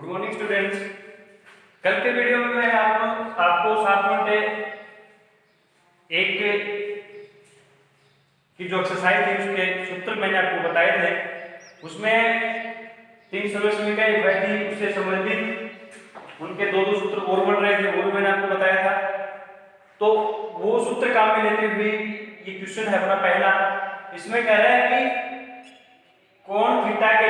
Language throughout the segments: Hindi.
Good morning students. कल के वीडियो में मैं आपको 7.1 की जो एक्सरसाइज थी उसके सूत्र मैंने आपको बताए थे। उसमें 3 सरल समीकरण हुई थी, उससे संबंधित उनके दो सूत्र और बन रहे थे, वो भी मैंने आपको बताया था। तो वो सूत्र काम में लेते हुए ये क्वेश्चन है अपना पहला। इसमें कह रहा है कि कोण थीटा के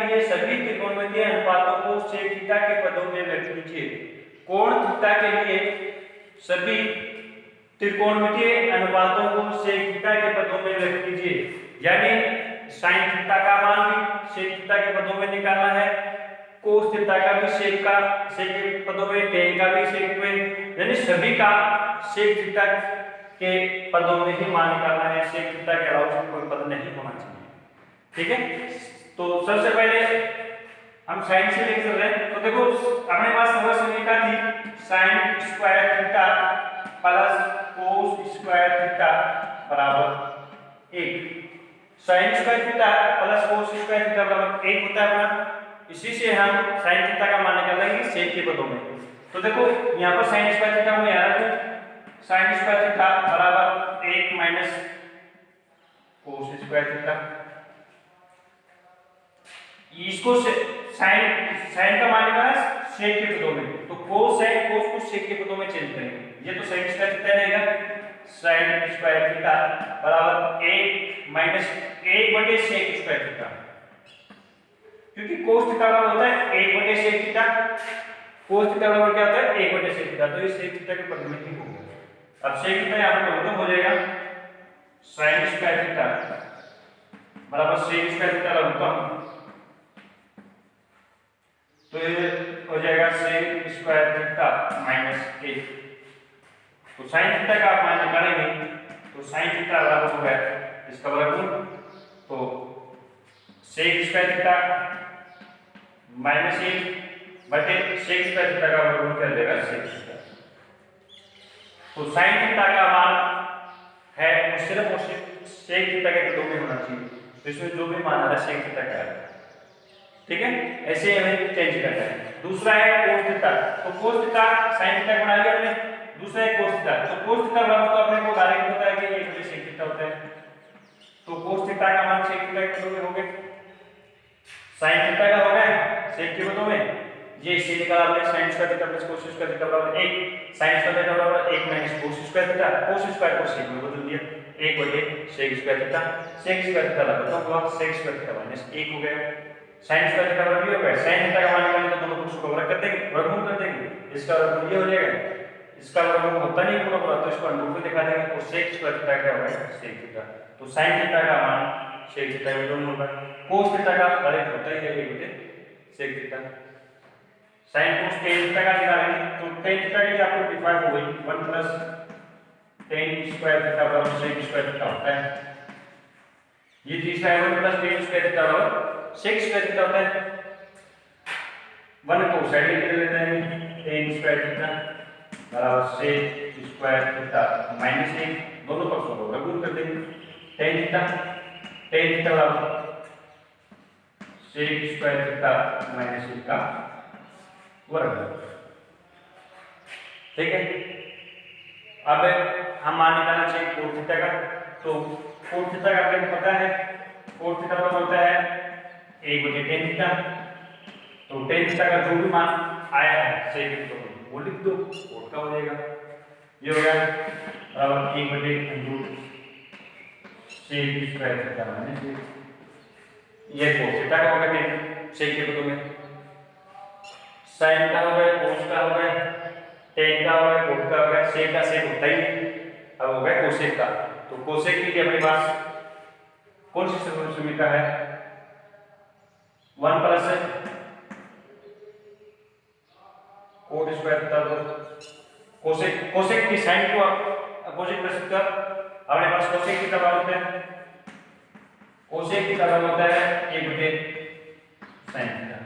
लिए सभी त्रिकोणमितीय अनुपातों को sec थीटा के पदों में व्यक्त कीजिए। कोण थीटा के लिए सभी त्रिकोणमितीय अनुपातों को sec थीटा के पदों में व्यक्त कीजिए। यानी sin थीटा का मान भी sec थीटा के पदों में निकालना है, cos थीटा का भी sec के पदों में, tan का भी sec में, यानी सभी का sec थीटा के पदों में ही मान निकालना है। sec थीटा के अलावा कोई पद नहीं होना चाहिए। ठीक है, तो सबसे पहले हम साइन से लेकर चल रहे हैं। तो देखो अपने पास सरल समीकरण थी sin square theta plus cos square theta बराबर 1। sin square theta plus cos square theta बराबर 1 होता है अपना। इसी से हम sin थीटा का मान निकालेंगे sec के पदों में। तो देखो यहाँ पर sin स्क्वायर थीटा में याद रखें, sin स्क्वायर थीटा बराबर 1 माइनस cos स्क्वायर थीटा। इसको साइन का मान निकालना है सेक के पदों में, तो cos है, cos को सेक के पदों में चेंज करेंगे। ये तो sin स्क्वायर थीटा रहेगा, sin स्क्वायर थीटा बराबर 1 माइनस 1 बटे सेक स्क्वायर थीटा। क्योंकि cos थीटा बराबर होता है 1 बटे सेक थीटा, cos थीटा बराबर क्या होता है 1 बटे सेक थीटा, तो ये सेक थीटा के पद में ही होगा। अब सेक थीटा यहां पर खत्म हो जाएगा, sin स्क्वायर थीटा बराबर सेक स्क्वायर थीटा लघुत्तम, तो ये हो जाएगा sec स्क्वायर थीटा माइनस 1। तो sin थीटा का आप मान निकालेंगे तो sin थीटा बराबर होगा इसका वर्गमूल, तो sec स्क्वायर थीटा माइनस 1 बटे sec स्क्वायर थीटा का वर्गमूल कर देगा sec थीटा। तो sin थीटा का मान है वो सिर्फ और सिर्फ sec थीटा के पदों में होना चाहिए। तो इसमें जो भी मान आ रहा है sec थीटा का है। ठीक है, ऐसे हमें चेंज करना है। दूसरा है cos थीटा, तो cos थीटा sin थीटा बना लिया हमने। दूसरा है cos थीटा, तो cos थीटा बराबर तो अपने को डायरेक्ट पता है कि ये बटे sec थीटा होता है। तो cos थीटा का मान sec थीटा के पदों में हो गया, sin थीटा का हो गया sec के पदों में। ये इसे निकाला हमने sin square theta plus cos square theta बराबर 1, sin स्क्वायर थीटा बराबर 1 minus cos square theta, cos square को sec में बदल दिया 1 बटे sec square theta. sec square theta लगा तो sec स्क्वायर थीटा माइनस 1 हो गया। sin स्क्वायर थीटा बराबर ये हो गया, sin थीटा का मान निकालने तो दोनों पक्षों को वर्ग कर देंगे, वर्गमूल कर देंगे। इसका वर्गमूल ये हो जाएगा, इसका वर्गमूल होता नहीं पूरा पूरा, तो इसको अंडर रूट में दिखा देंगे। और sec स्क्वायर थीटा क्या होगा sec थीटा। तो sin थीटा का मान sec थीटा में दोनों होगा। cos थीटा का डायरेक्ट होता ही है 1 बटे sec theta. sin cos tan theta का निकालेंगे तो tan थीटा की आपको डिफाइन हो गई 1 प्लस tan स्क्वायर थीटा बराबर sec स्क्वायर थीटा होता है। ये तीसरा है 1 प्लस tan स्क्वायर थीटा बराबर sec स्क्वायर थीटा होता है। 1 को साइड में ले लेते हैं, tan स्क्वायर थीटा बराबर sec स्क्वायर थीटा माइनस 1, दोनों पक्षों को वर्गमूल कर देंगे। tan थीटा बराबर sec स्क्वायर थीटा माइनस 1 का वर्ग। ठीक है, अब हम मान निकालना चाहिए cos थीटा का। तो cos थीटा का आपको पता है, cos थीटा बराबर होता है 1 बटे tan थीटा। तो tan थीटा का जो भी मान आया है sec के तो वो लिख दो, cos का हो जाएगा। ये हो गया बराबर 1 बटे root sec square theta minus 1। ये cos थीटा का होगा sec के पदों में। sin का हो गया, cos का हो गया, tan का हो गया, cos का हो गया, sec का sec होता ही है। अब हो गया cosec का। तो cosec के लिए अपने पास कौन सी सरल समीकरण है 1 plus cot square theta. cosec की साइन को अपोजिट कर सकते हो। अपने पास cosec थीटा बराबर होता है, cosec थीटा बराबर होता है 1 बटे sin थीटा।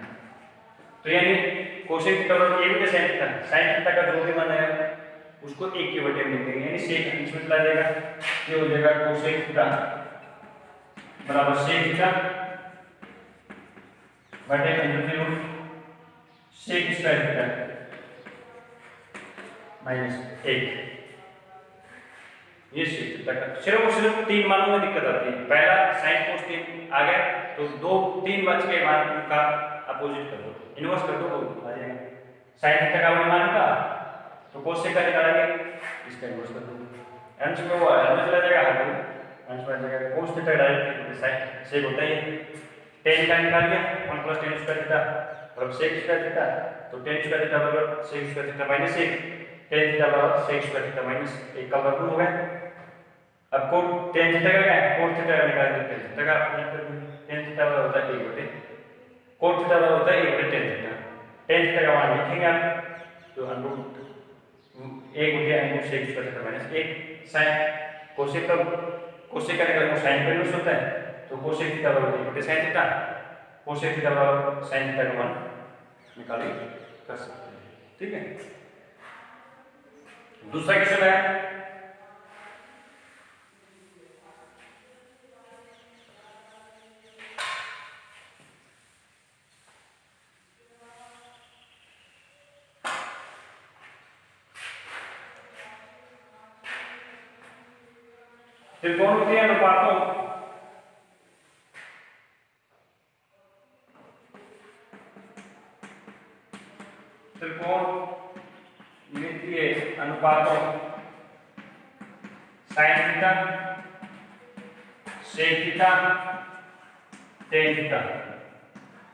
तो यानी cosec थीटा बराबर 1 बटे sin थीटा, sin थीटा का जो भी मान है उसको 1 के बटे में लिख देंगे, यानी sec बीच में चला जाएगा। ये हो जाएगा cosec थीटा बराबर sec थीटा बटे under root sec square theta minus 1। ये सेक थीटा का सिर्फ और सिर्फ 3 मानों में दिक्कत आती है। पहला साइन कोस 3 आ गया तो 2 3 बच के मान का अपोजिट कर दो, इनवर्स कर दो तो आ जाएगा। साइन थीटा का मान का तो कोस सेक का निकालेंगे, इसका इनवर्स कर दो, अंश में वो अंश चला जाएगा, हाथ में अंश में जाएगा। कोस थीटा डायरेक्ट साइन सेक होता है, tan का निकाल लिया 1 + tan स्क्वायर थीटा और सेक स्क्वायर थीटा, तो tan स्क्वायर थीटा बराबर sec square theta minus 1, tan theta बराबर सेक स्क्वायर थीटा माइनस 1 का वर्गमूल हो गया। अब कोट tan थीटा का क्या है, कोट थीटा का निकाल दो, tan थीटा का अपोजिट कर दो, tan थीटा बराबर होता है 1 बटे कोट थीटा बराबर होता है 1 बटे tan थीटा। tan थीटा का मान लिखेंगे आप तो अंडर 1 बटे under sec square theta minus 1 sin cosec का निकालना sin का इनवर्स होता है, तो कोसेक थीटा बराबर 1 बटे sin थीटा, कोसेक थीटा बराबर sin थीटा का मान निकालिए कर सकते हैं। ठीक है, दूसरा क्वेश्चन है त्रिकोण के अनुपातों अनुपातों sin theta sec theta tan theta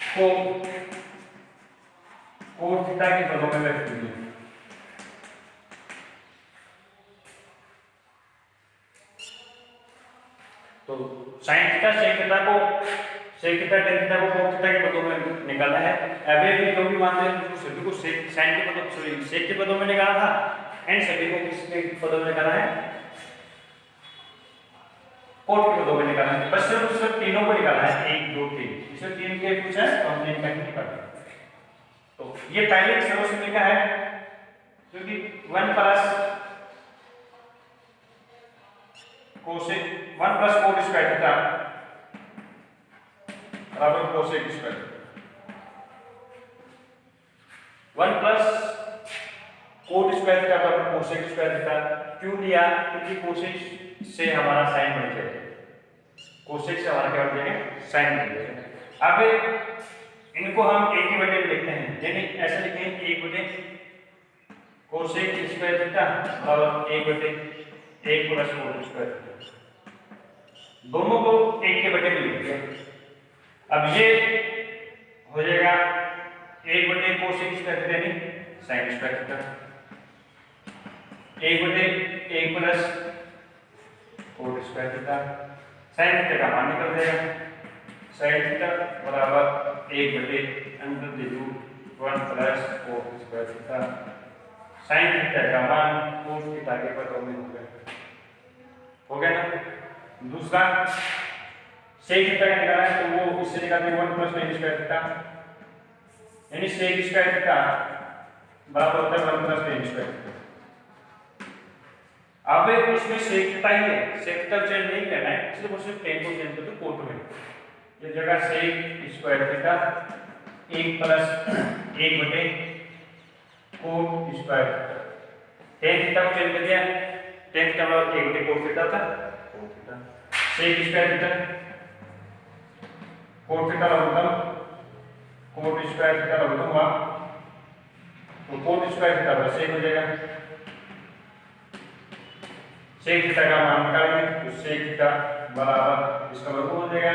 को cos थीटा के पदों में व्यक्त कीजिए। तो sin थीटा sec थीटा को sec थीटा tan थीटा को cos थीटा के पदों में निकालना है। अभी भी जो भी मानते हैं उसको सभी को sin के पदों सॉरी sec के पदों में निकाला था एंड सभी को किसके पदों में निकाला है, cos के पदों में निकाला है। बस सिर्फ तीनों को निकाला है, 1 2 3, इसमें 3 के कुछ है तो हमने इनका नहीं पढ़ा। तो ये पहले सर्वसम्य का है क्योंकि 1 + cosec 1 + cot स्क्वायर थीटा बराबर cosec square, 1 + cot square theta बराबर cosec स्क्वायर थीटा। क्यों लिया, क्योंकि cosec से हमारा sin बन जाएगा, cosec से हमारा क्या बन जाएगा, sin बन जाएगा। अब इनको हम एक ही बटे में लिखते हैं, यानी ऐसे लिखेंगे 1 बटे cosec स्क्वायर थीटा बराबर 1 बटे 1 + cot स्क्वायर थीटा, दोनों को एक के बटे में लिख दिया। अब ये हो जाएगा 1 बटे cosec स्क्वायर थीटा यानी sin स्क्वायर थीटा, 1 बटे 1 + cot square theta, sin theta का मान निकल जाएगा, sin थीटा बराबर 1 बटे √1 + cot square theta, sin theta का मान cos थीटा के पदों में हो गया ना। दूसरा sec थीटा का निकालना है तो वो इससे निकालते हैं 1 + tan स्क्वायर थीटा, यानी sec स्क्वायर थीटा बराबर होता है 1 + tan स्क्वायर थीटा। अब उसमें sec थीटा ही है, sec थीटा चेंज नहीं करना है, इसलिए सिर्फ tan को चेंज कर दो cot में, ये जगह sec स्क्वायर थीटा 1 + 1 बटे cot square theta, tan theta को चेंज कर दिया, tan थीटा बराबर 1 बटे cot थीटा था, sec square theta cot theta लघुत्तम cot स्क्वायर थीटा लघुत्तम हुआ तो cot स्क्वायर थीटा बराबर sec हो जाएगा। sec थीटा का मान निकालेंगे तो sec थीटा बराबर इसका वर्गमूल हो जाएगा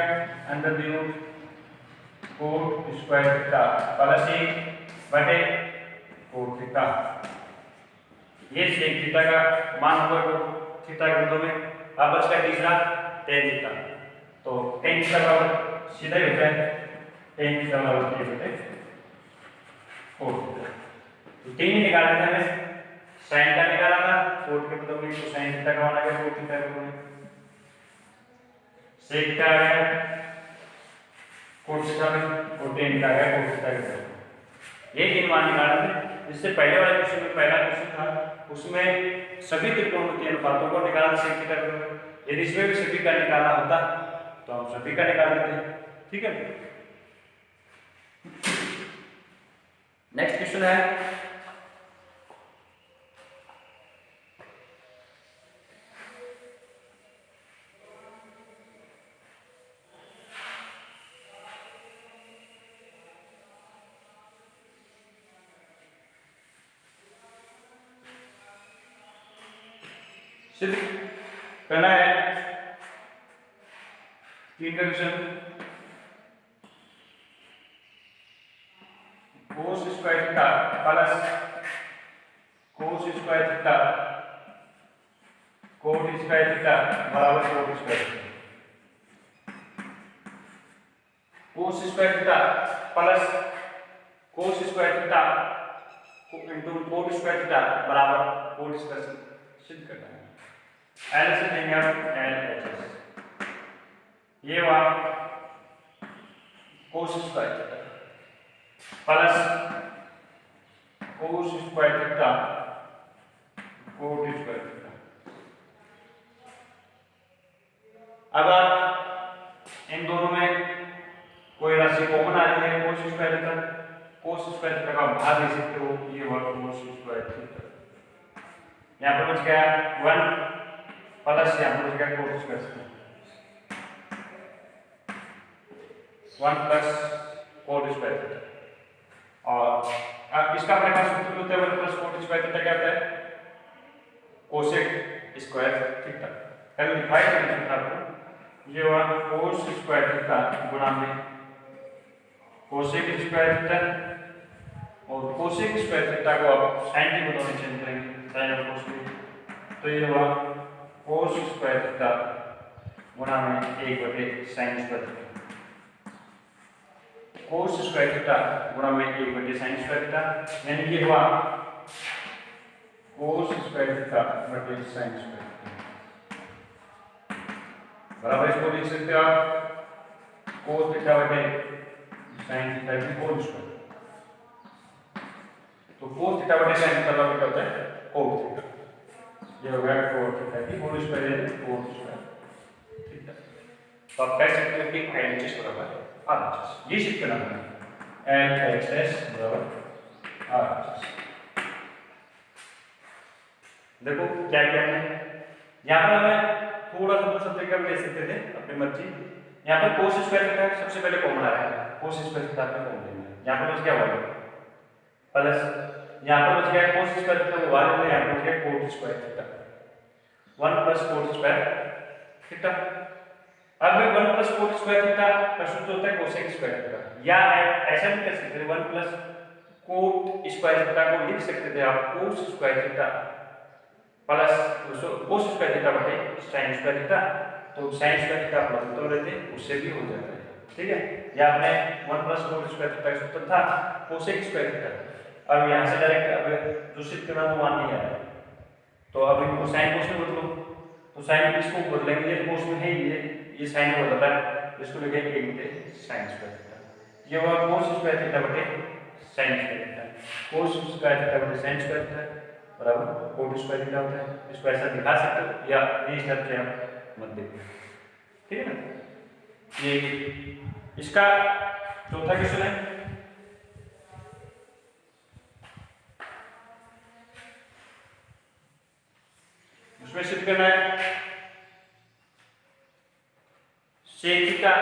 √cot स्क्वायर थीटा + 1 बटे cot थीटा। ये sec थीटा का मान होगा थीटा के पदों में। अब बचता तीसरा tan थीटा, तो tan थीटा बराबर सीधा ही होता है tan थीटा बराबर 1 बटे cot थीटा, तो 3 ही निकालना था हमें, sin का निकाला था cot के पदों में तो sin थीटा का मान आ गया cot थीटा के पदों में, sec थीटा आ गया cot थीटा में और tan थीटा आ गया cot थीटा के पदों में। ये 3 मान निकालने थे। इससे पहले वाले क्वेश्चन में पहला क्वेश्चन था उसमें सभी त्रिकोणों के अनुपातों को निकाला sec थीटा के, यदि इसमें भी सभी का निकाला होता तो हम सभी का निकाल लेते हैं। ठीक है, नेक्स्ट क्वेश्चन है सिद्ध करना है 3 का question. Cos square theta plus cos square theta cot square theta बराबर cot square theta. Cos square theta plus cos square theta into cot square theta बराबर कोट स्क्वायर सिद्ध करना है। एल से देंगे आप एल एच एस, ये हुआ कोस square theta plus cos square theta cot square theta. अब आप इन दोनों में कोई राशि कॉमन आ रही है कोस square theta, cos square theta का भाग दे सकते हो, ये हुआ कोस स्क्वायर थीटा। यहाँ पर बच गया 1 प्लस यहाँ पर बच गया coat square theta 1 plus coat square theta. और अब इसका अपने पास सूत्र होता है 1 प्लस कोट स्क्वायर थीटा क्या होता है कोसेक स्क्वायर थीटा। पहले लिखाई मैंने सूत्र आपको, ये हुआ कोस स्क्वायर थीटा गुणा में कोसेक स्क्वायर थीटा, और कोसेक स्क्वायर थीटा को आप साइन के बदले में चेंज करेंगे साइन और कोस में, तो ये हुआ कोस स्क्वायर थीटा गुणा में 1/sin square theta. Cos square theta गुणा में 1/sin स्क्वायर थीटा, यानी कि हुआ कोस स्क्वायर थीटा बटे sin स्क्वायर थीटा बराबर इसको लिख सकते हो आप कोस थीटा बटे sin थीटा की होल स्क्वायर। तो कोस थीटा बटे sin थीटा का क्या होता है कोस थीटा, ये हो गया कोस थीटा की होल स्क्वायर है कोस स्क्वायर थीटा। तो आप कह सकते हो कि LHS बराबर है RHS, ये शिफ्ट करना है LHS बराबर RHS। देखो क्या क्या है यहाँ पर हमें थोड़ा सा दूसरा तरीका भी ले सकते थे अपनी मर्जी। यहाँ पर कोस स्क्वायर थीटा सबसे पहले कॉमन आ रहा है, कोस स्क्वायर थीटा पे कॉमन लेंगे। यहाँ पर बच क्या हुआ प्लस, यहाँ पर बच गया कोस स्क्वायर थीटा वो वाले, यहाँ पर बच गया coat square theta 1 plus coat square theta. अब 1 प्लस कोट स्क्वायर थीटा का सूत्र होता है कोसेक स्क्वायर थीटा, या ऐसा भी कर सकते थे 1 प्लस कोट स्क्वायर थीटा को लिख सकते थे आप कोस square theta plus cos square theta बटे sin स्क्वायर थीटा। तो sin स्क्वायर थीटा प्लस तो लेते उससे भी हो जाता है, ठीक है। या आपने 1 प्लस कोट स्क्वायर थीटा का सूत्र था कोसेक स्क्वायर थीटा। अब यहाँ से डायरेक्ट अब जो सिद्ध करना वो मान नहीं आ रहा, तो अब इनको sin कोस में बदलो, तो sin इसको बदलेंगे, ये कोस में है ये sin में बदलता है, इसको लिखेंगे 1/sin स्क्वायर थीटा। ये हुआ कोस स्क्वायर थीटा बटे sin square theta, cos square theta बटे sin स्क्वायर थीटा बराबर कोट स्क्वायर थीटा होता है। इसको ऐसा दिखा सकते हो या इस तरह से आप मत देखो, ठीक है ना। ये इसका चौथा क्वेश्चन है उसमें सिद्ध करना है sec थीटा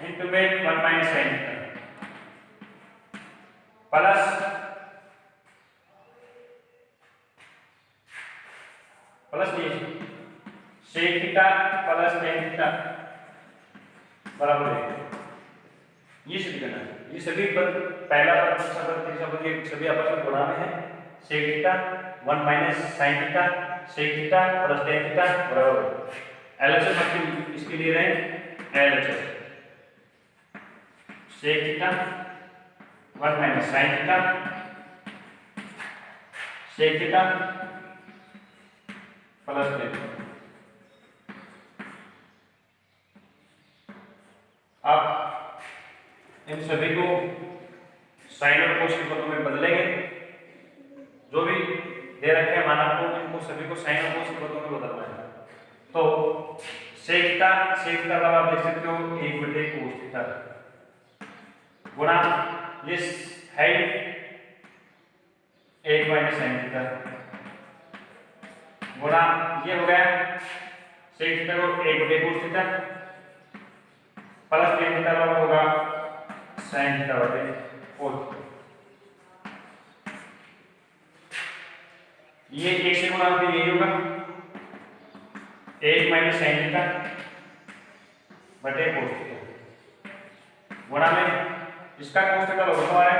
इनटू में 1 माइनस sin थीटा प्लस नहीं sec theta plus tan theta बराबर है, ये सिद्ध करना है। ये सभी पद पहला पद दूसरा पद तीसरा पद ये सभी आपस में गुणा में है। sec theta 1 minus sin theta sec theta plus tan theta बराबर LHS इसके लिए रहे LHS sec theta 1 minus sin theta sec theta plus tan। आप इन सभी को साइन और कोस के पदों में बदलेंगे, जो भी दे रखे हैं माना को इनको सभी को साइन और कोस के पदों में बदलना है। तो sec थीटा का आप देख सकते हो 1/cos थीटा गुणा ये है 1 माइनस साइन थीटा गुणा ये हो गया सेक थीटा को 1 cos theta plus tan theta बराबर होगा साइन थीटा बटे कोस। ये 1 से गुणा होकर यही होगा 1 माइनस साइन थीटा बटे कोस थीटा गुणा में इसका कोस थीटा लघुत्तम आ रहा है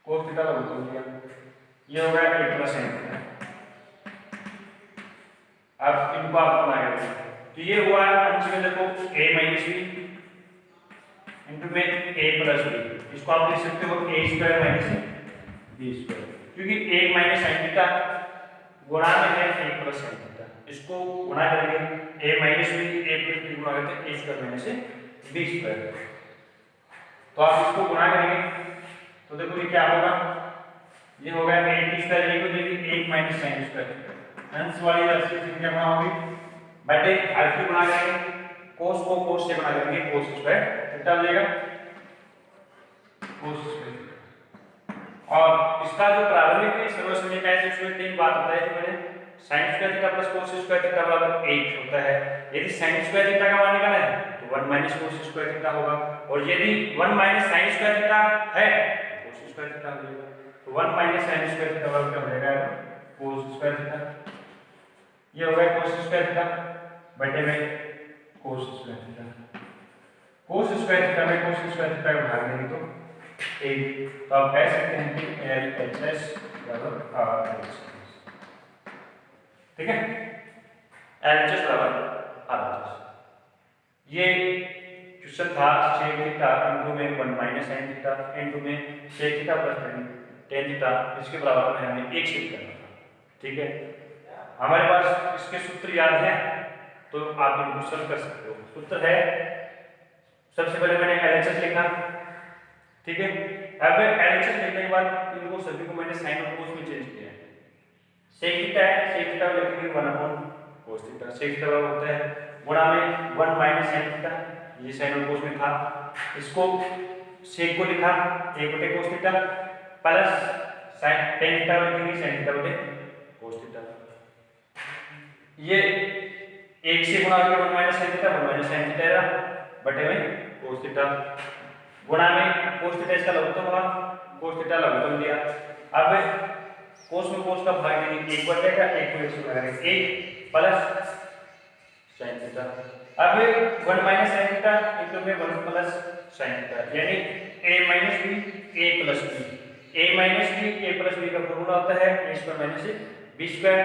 कोस थीटा लघुत्तम दिया ये हो गया 1 प्लस साइन थीटा। अब इनको आप बनाएंगे तो ये हुआ अंश में देखो a माइनस b इंटू में a प्लस b इसको आप लिख सकते हो a square minus b square क्योंकि 1 माइनस साइन थीटा गुणा में है 1 प्लस साइन थीटा इसको गुणा करेंगे a minus b a plus b गुणा करते हैं a square minus b square तो आप इसको गुणा करेंगे तो देखो ये क्या होगा ये होगा a स्क्वायर ये को देखिए 1 माइनस साइन स्क्वायर अंश वाली राशि की क्या होगी बटे आल्फा गुणा करेंगे cos को cos से गुणा करेंगे cos स्क्वायर थीटा हो जाएगा cos स्क्वायर। और इसका जो प्रारंभिक सर्वसमय का है उसमें तीन बात होता है जो मैंने sin square theta plus cos square theta बराबर 8 होता है। यदि sin स्क्वायर थीटा का मान निकालना है तो 1 माइनस cos स्क्वायर थीटा होगा और यदि 1 माइनस sin स्क्वायर थीटा है तो cos स्क्वायर थीटा हो जाएगा तो 1 माइनस sin स्क्वायर थीटा बराबर क्या हो जाएगा cos स्क्वायर थीटा ये हो गया cos स्क्वायर थीटा बटे में cos square theta cos square theta में cos स्क्वायर थीटा का भाग देंगे तो 1 तो आप कह सकते हैं कि LHS बराबर RHS ठीक है LHS बराबर RHS। ये क्वेश्चन था sec थीटा इनटू में 1 माइनस sin थीटा इनटू में sec theta plus tan theta इसके बराबर में हमें एक सेट करना था ठीक है। हमारे पास इसके सूत्र याद है तो आप इनको सरल कर सकते हो। सूत्र है सबसे पहले मैंने LHS लिखा ठीक है। अब LHS लिखने के बाद इनको सभी को मैंने साइन और कोस में चेंज किया है। sec थीटा है sec थीटा लिखेंगे 1/cos थीटा sec थीटा होता है गुणा में 1 माइनस sin थीटा ये साइन और कोस में था इसको sec को लिखा 1/cos theta plus sin tan theta लिखेंगे sin थीटा बटे cos थीटा ये 1 से गुणा करके 1 minus sin theta 1 minus sin theta बटे में cos थीटा गुणा में cos थीटा इसका लघुत्तम हुआ cos थीटा लघुत्तम दिया। अब cos में cos का भाग देंगे 1 बटेगा 1 को 1 से गुणा करेंगे 1 प्लस sin थीटा। अब 1 माइनस sin थीटा इनटू में 1 प्लस sin थीटा यानी a minus b a plus b a minus b a plus b का फॉर्मूला होता है a square minus b square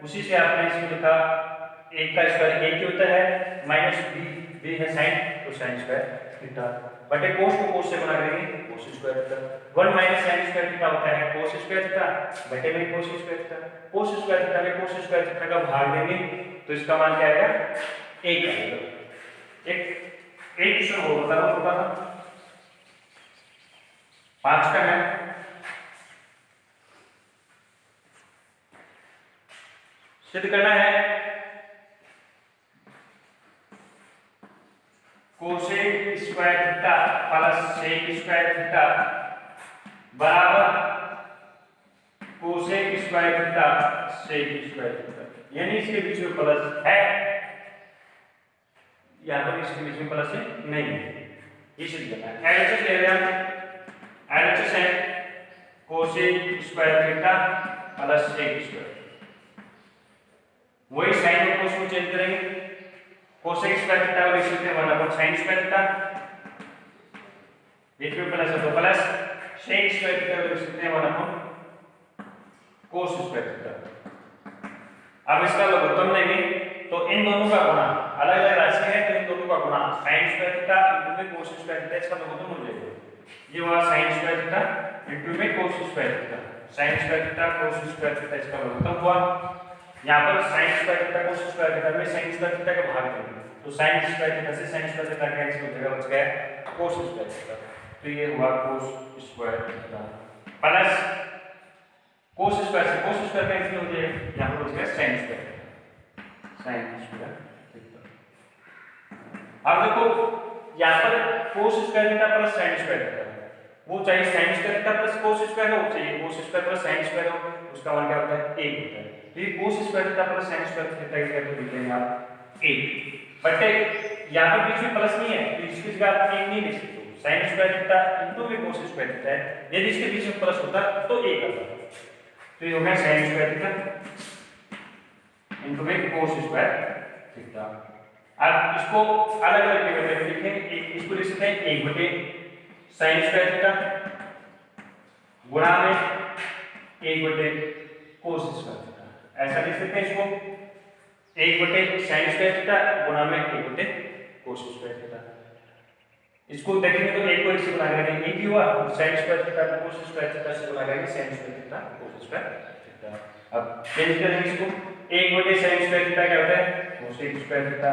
उसी से आपने इसको लिखा 1 का स्क्वायर 1 ही होता है माइनस b है sin तो sin स्क्वायर थीटा बटे cos को cos से गुणा करेंगे cos square theta 1 minus sin square theta होता है cos स्क्वायर थीटा बटे में cos square theta cos square theta में cos स्क्वायर थीटा का भाग देंगे तो इसका मान क्या आएगा 1 आएगा। एक क्वेश्चन और बता दो छोटा सा 5 का है सिद्ध करना है cosec square theta plus sec square theta बराबर cosec square theta sec square theta यानी इसके बीच में प्लस है यहाँ पर इसके बीच में प्लस है नहीं ये सिद्ध करना है। LHS ले रहे हैं LHS है cosec square theta plus sec square वही साइन और कोस को चेंज करेंगे कोसेक स्क्वायर थीटा को लिख सकते हैं 1/sin स्क्वायर थीटा बीच में प्लस है तो प्लस सेक स्क्वायर थीटा को लिख सकते हैं 1/cos स्क्वायर थीटा। अब इसका लघुत्तम लेंगे तो इन दोनों का गुणा अलग अलग राशि है तो इन दोनों का गुणा sin स्क्वायर थीटा इनटू में cos स्क्वायर थीटा इसका लघुत्तम हो जाएगा ये हुआ sin स्क्वायर थीटा इनटू में cos square theta sin square theta cos square theta इसका लघुत्तम हुआ। यहाँ पर sin square theta cos square theta में sin स्क्वायर थीटा का भाग देंगे तो sin स्क्वायर थीटा से sin स्क्वायर थीटा कैंसिल हो जाएगा बच गया cos स्क्वायर थीटा तो ये हुआ cos square theta plus cos square से cos स्क्वायर कैंसिल हो जाएगा यहाँ पर बच गया sin स्क्वायर थीटा। अब देखो यहाँ पर cos square theta plus sin square theta है, वो चाहिए sin square theta plus cos square हो, चाहिए cos square plus sin square हो, उसका मान क्या होता है 1 होता है। तो ये cos square theta plus sin square theta का तो लिख लेंगे आप 1, बट यहाँ पर बीच में प्लस नहीं है तो इसकी जगह आप 1 नहीं लिख सकते, sin स्क्वायर थीटा इनटू में cos स्क्वायर थीटा है, यदि इसके बीच में प्लस होता तो 1 आता, तो ये हो गया sin स्क्वायर थीटा इनटू में cos स्क्वायर थीटा। अब इसको अलग अलग जगह पे लिखें, एक इसको लिख सकते हैं 1 बटे sin स्क्वायर थीटा गुणा में 1 बटे cos स्क्वायर थीटा, ऐसा लिख सकते हैं इसको 1 बटे sin स्क्वायर थीटा गुणा में 1 बटे cos स्क्वायर थीटा। इसको देखेंगे तो 1 को 1 से गुणा करेंगे 1 ही हुआ, sin स्क्वायर थीटा को cos स्क्वायर थीटा से गुणा करेंगे sin square theta cos square theta. अब चेंज करेंगे इसको, 1 बटे sin स्क्वायर थीटा क्या होता है cos स्क्वायर थीटा,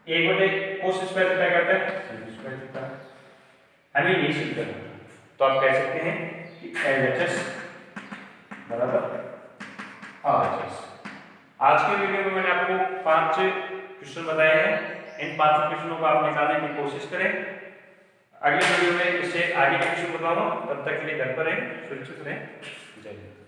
1 बटे cos स्क्वायर थीटा क्या होता है sin स्क्वायर थीटा। हमें ये सिद्ध करना है, तो आप कह सकते हैं कि LHS बराबर RHS। आज के वीडियो में मैंने आपको 5 क्वेश्चन बताए हैं, इन 5 क्वेश्चनों को आप निकालने की कोशिश करें। अगले वीडियो में इससे आगे के क्वेश्चन बताऊंगा, तब तक के लिए घर पर रहें, सुरक्षित रहें। जय हिंद।